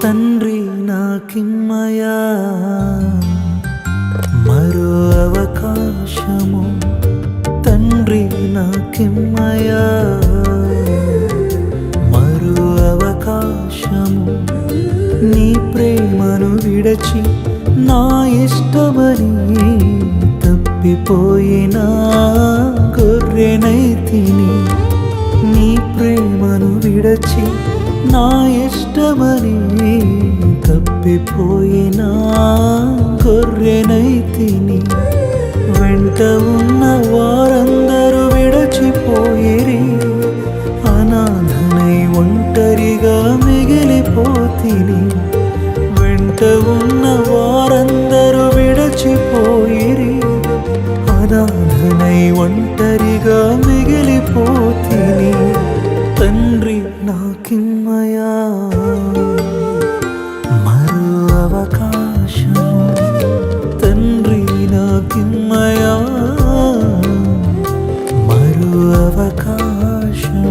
తండ్రి నాకిమ్మయా మరో అవకాశము, తండ్రి నాకిమ్మయా మరో అవకాశము. నీ ప్రేమను విడచి నా ఇష్టమని తప్పిపోయిన గొర్రెనైతిని. నీ ప్రేమను విడచి నా ఇష్టమని తప్పిపోయిన గొర్రెనైతిని. వెంట ఉన్న వారందరూ విడచిపోయిరి, అనాథనై ఒంటరిగా మిగిలిపోతిని. వెంట ఉన్న వారందరూ విడచిపోయిరి, అనాథనై ఒంటరిగా మిగిలిపోతిని. తండ్రి నాకిమ్మయా మరో అవకాశము, తండ్రి నాకిమ్మయా మరో అవకాశము.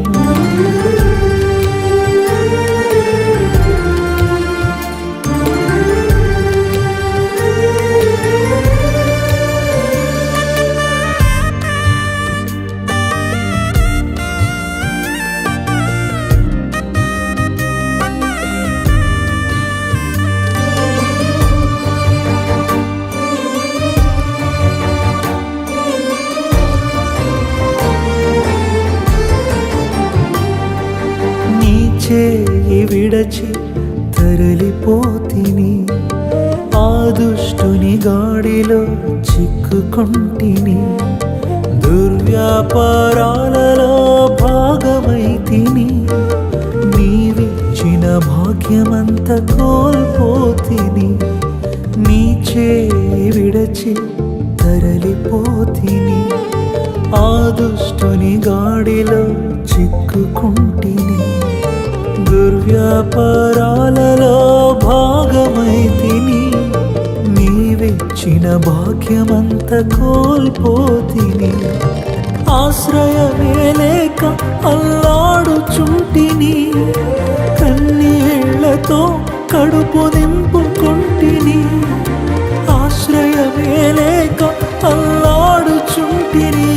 చేయి విడచి తరలిపోతిని, ఆ దుష్టుని గాడిలో చిక్కుకొంటిని. దుర్వ్యాపారాలలో భాగమైతిని, నీవిచ్చిన భాగ్యమంత కోల్పోతిని. నీ చేయి విడచి తరలిపోతిని, ఆ దుష్టుని గాడిలో చిక్కుకొంటిని. దుర్వ్యాపారాలలో భాగమైతిని, నీవిచ్చిన భాగ్యమంత కోల్పోతిని. ఆశ్రయమే లేక అల్లాడుచుంటిని, కన్నీళ్లతో కడుపు నింపుకొంటిని. ఆశ్రయమే లేక అల్లాడుచుంటిని,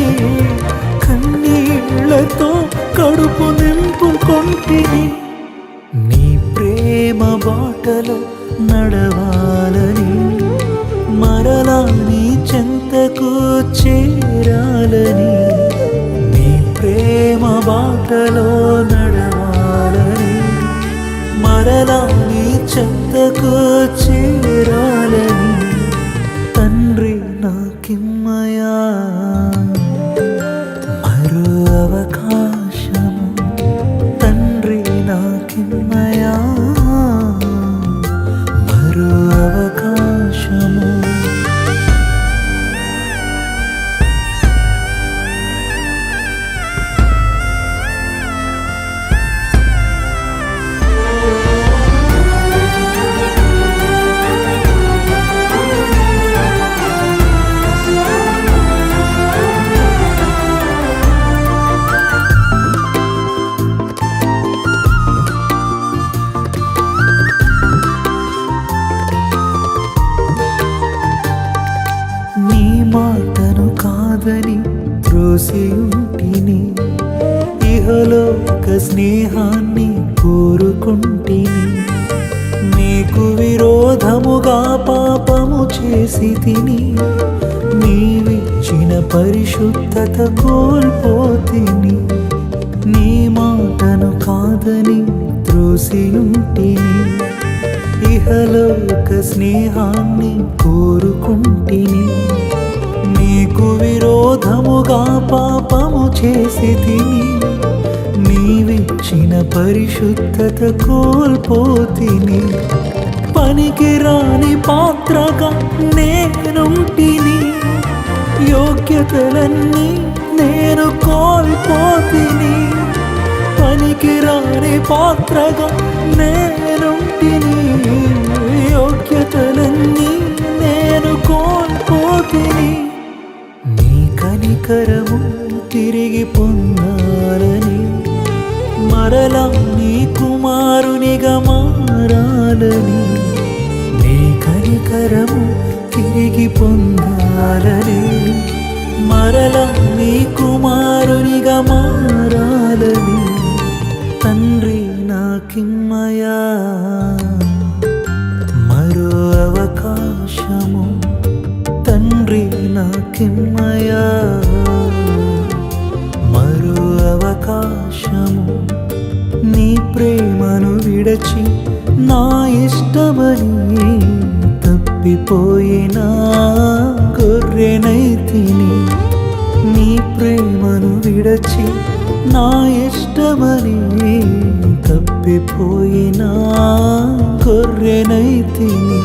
కన్నీళ్లతో కడుపు నింపుకొంటిని. నీ ప్రేమ బాటలో నడవాలని, మరలా నీ చెంతకు చేరాలని. నీ ప్రేమ బాటలో నడవాలని, మరలా నీ చెంతకు చేరాలని. తండ్రి నాకిమ్మయా మరో అవకాశము, తండ్రి నాకిమ్మయా మరో అవకాశము. మాటను కాదని త్రోసియుంటిని, ఇహలోక స్నేహాన్ని కోరుకుంటిని. నీకు విరోధముగా పాపము చేసి తిని, నీవిచ్చిన పరిశుద్ధత కోల్పోతిని. నీ మాటను కాదని త్రోసియుంటిని, ఇహలోక స్నేహాన్ని కోరుకుంటిని. నీకు విరోధముగా పాపము చేసి తిని, నీవిచ్చిన పరిశుద్ధత కోల్పోతిని. పనికిరాని పాత్రగా నేనుంటిని, యోగ్యతలన్నీ నేను కోల్పోతిని. పనికిరాని పాత్రగా నేనుంటిని, కనికరము తిరిగి పొందాలని, మరలా నీ కుమారునిగా మారాలని, నీ కనికరము తిరిగి పొందాలని, మరలా నీ కుమారునిగా మారాలని, తండ్రి నాకిమ్మయా మరో అవకాశము, తండ్రి నాకిమ్మయా మరో అవకాశము. నీ ప్రేమను విడచి నా ఇష్టమని తప్పిపోయిన గొర్రెనైతిని, నీ ప్రేమను విడచి నా ఇష్టమని తప్పిపోయిన గొర్రెనైతిని.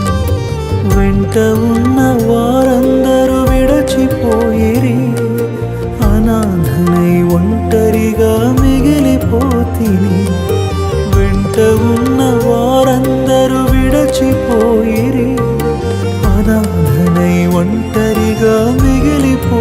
వెంట ఉన్న వారందరూ విడచిపోయిరి, అనాథనై ఒంటరిగా మిగిలిపోతిని. వెంట ఉన్న వారందరూ విడచిపోయిరి, అనాథనై ఒంటరిగా మిగిలిపో